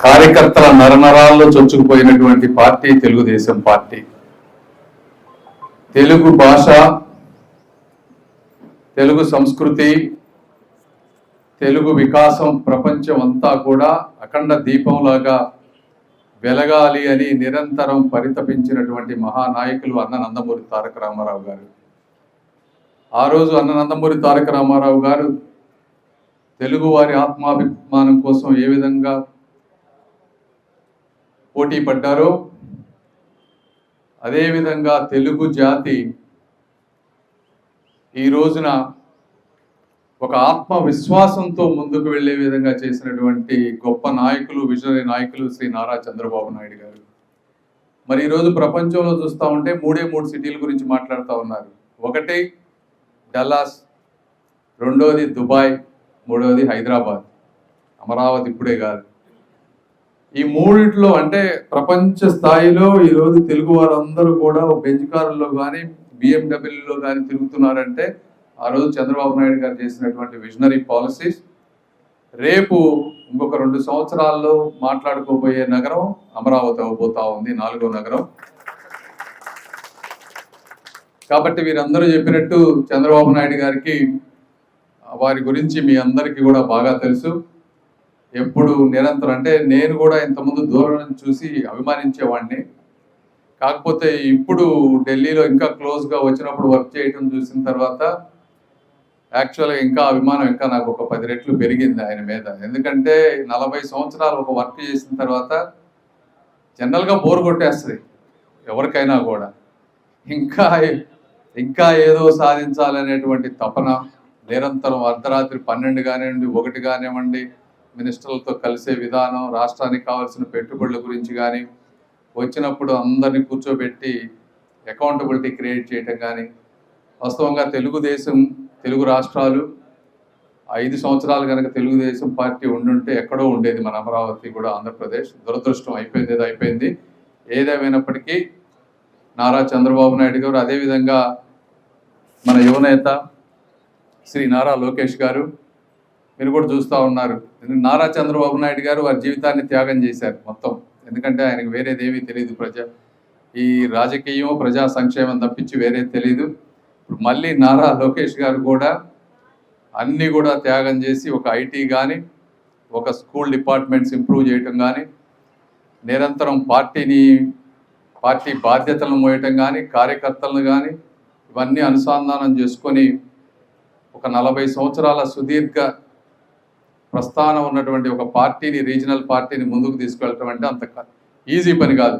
కార్యకర్తల నరనరాల్లో చొచ్చుకుపోయినటువంటి party Telugu Desam party. Telugu భాష, తెలుగు సంస్కృతి, తెలుగు వికాసం ప్రపంచం అంతా కూడా అఖండ దీపంలాగా వెలగాలి అని నిరంతరం పరితపించినటువంటి మహానాయకులు అన్న నందమూరి తారక రామారావు గారు. ఆ రోజు అన్న నందమూరి తారక రామారావు గారు తెలుగు వారి ఆత్మాభిమానం కోసం ఏ విధంగా పోటీ పడ్డారో, అదేవిధంగా తెలుగు జాతి ఈ రోజున ఒక ఆత్మవిశ్వాసంతో ముందుకు వెళ్లే విధంగా చేసినటువంటి గొప్ప నాయకులు, విజనరీ నాయకులు శ్రీ నారా చంద్రబాబు నాయుడు గారు. మరి ఈరోజు ప్రపంచంలో చూస్తూ ఉంటే మూడు సిటీల గురించి మాట్లాడుతూ ఉన్నారు. ఒకటి డల్లాస్, రెండోది దుబాయ్, మూడవది హైదరాబాద్. అమరావతి ఇప్పుడే కాదు. ఈ మూడిట్లో అంటే ప్రపంచ స్థాయిలో ఈరోజు తెలుగు వారందరూ కూడా బెంచ్ కారుల్లో కానీ బిఎండబ్ల్యూలో కానీ తిరుగుతున్నారంటే ఆ రోజు చంద్రబాబు నాయుడు గారు చేసినటువంటి విజనరీ పాలసీస్. రేపు ఇంకొక 2 సంవత్సరాల్లో మాట్లాడుకోబోయే నగరం అమరావతి అవబోతా ఉంది, 4వ నగరం. కాబట్టి వీరందరూ చెప్పినట్టు చంద్రబాబు నాయుడు గారికి వారి గురించి మీ అందరికీ కూడా బాగా తెలుసు. ఎప్పుడు నిరంతరం అంటే నేను కూడా ఇంతకుముందు దూరం నుంచి చూసి అభిమానించేవాడిని. కాకపోతే ఇప్పుడు ఢిల్లీలో ఇంకా క్లోజ్గా వచ్చినప్పుడు వర్క్ చేయడం చూసిన తర్వాత యాక్చువల్గా ఇంకా అభిమానం ఇంకా నాకు ఒక 10 రెట్లు పెరిగింది ఆయన మీద. ఎందుకంటే 40 సంవత్సరాలు ఒక వర్క్ చేసిన తర్వాత జనరల్గా బోర్ కొట్టేస్తుంది ఎవరికైనా కూడా. ఇంకా ఏదో సాధించాలనేటువంటి తపన నిరంతరం అర్ధరాత్రి 12 కానివ్వండి, 1 కానివ్వండి, మినిస్టర్లతో కలిసే విధానం, రాష్ట్రానికి కావాల్సిన పెట్టుబడుల గురించి కానీ, వచ్చినప్పుడు అందరినీ కూర్చోబెట్టి అకౌంటబిలిటీ క్రియేట్ చేయటం కానీ. వాస్తవంగా తెలుగు రాష్ట్రాలు 5 సంవత్సరాలు కనుక తెలుగుదేశం పార్టీ ఉండుంటే ఎక్కడో ఉండేది మన అమరావతి కూడా, ఆంధ్రప్రదేశ్. దురదృష్టం అయిపోయింది. ఏదేమైనప్పటికీ నారా చంద్రబాబు నాయుడు గారు, అదేవిధంగా మన యువనేత శ్రీ నారా లోకేష్ గారు, మీరు కూడా చూస్తూ ఉన్నారు. నారా చంద్రబాబు నాయుడు గారు వారి జీవితాన్ని త్యాగం చేశారు మొత్తం. ఎందుకంటే ఆయనకు వేరేదేమీ తెలియదు. ఈ రాజకీయం, ప్రజా సంక్షేమం తప్పించి వేరే తెలియదు. ఇప్పుడు మళ్ళీ నారా లోకేష్ గారు కూడా అన్నీ కూడా త్యాగం చేసి ఒక ఐటీ కానీ, ఒక స్కూల్ డిపార్ట్మెంట్స్ ఇంప్రూవ్ చేయటం కానీ, నిరంతరం పార్టీ బాధ్యతలను మోయటం కానీ, కార్యకర్తలను కానీ ఇవన్నీ అనుసంధానం చేసుకొని ఒక 40 సంవత్సరాల సుదీర్ఘ ప్రస్థానం ఉన్నటువంటి ఒక పార్టీని, రీజనల్ పార్టీని ముందుకు తీసుకెళ్ళటం అంటే అంత ఈజీ పని కాదు.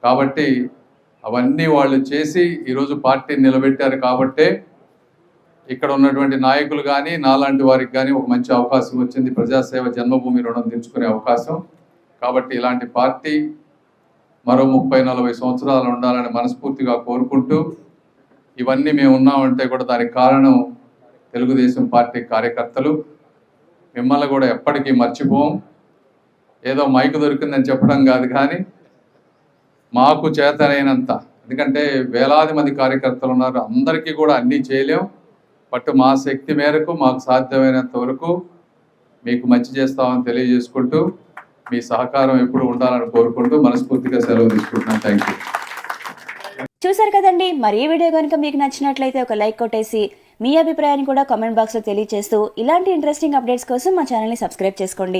కాబట్టి అవన్నీ వాళ్ళు చేసి ఈరోజు పార్టీని నిలబెట్టారు. కాబట్టే ఇక్కడ ఉన్నటువంటి నాయకులు కానీ, నాలాంటి వారికి కానీ ఒక మంచి అవకాశం వచ్చింది, ప్రజాసేవ జన్మభూమి రుణం తీర్చుకునే అవకాశం. కాబట్టి ఇలాంటి పార్టీ మరో 30-40 సంవత్సరాలు ఉండాలని మనస్ఫూర్తిగా కోరుకుంటూ, ఇవన్నీ మేము ఉన్నామంటే కూడా దానికి కారణం తెలుగుదేశం పార్టీ కార్యకర్తలు. మిమ్మల్ని కూడా ఎప్పటికీ మర్చిపోం. ఏదో మైకు దొరికిందని చెప్పడం కాదు, కానీ మాకు చేతనైనంత, ఎందుకంటే వేలాది మంది కార్యకర్తలు ఉన్నారు, అందరికీ కూడా అన్నీ చేయలేం. బట్ మా శక్తి మేరకు మాకు సాధ్యమైనంత వరకు మీకు మంచి చేస్తామని తెలియజేసుకుంటూ, మీ సహకారం ఎప్పుడు ఉండాలని కోరుకుంటూ మనస్ఫూర్తిగా సెలవు తీసుకుంటున్నాను. Thank you. చూసారు కదండి. మరి ఈ వీడియో కనుక మీకు నచ్చినట్లయితే ఒక లైక్ కొట్టేసి మీ అభిప్రాయాన్ని కూడా కామెంట్ బాక్స్లో తెలియజేస్తూ ఇలాంటి ఇంట్రెస్టింగ్ అప్డేట్స్ కోసం మా ఛానల్ని సబ్స్క్రైబ్ చేసుకోండి.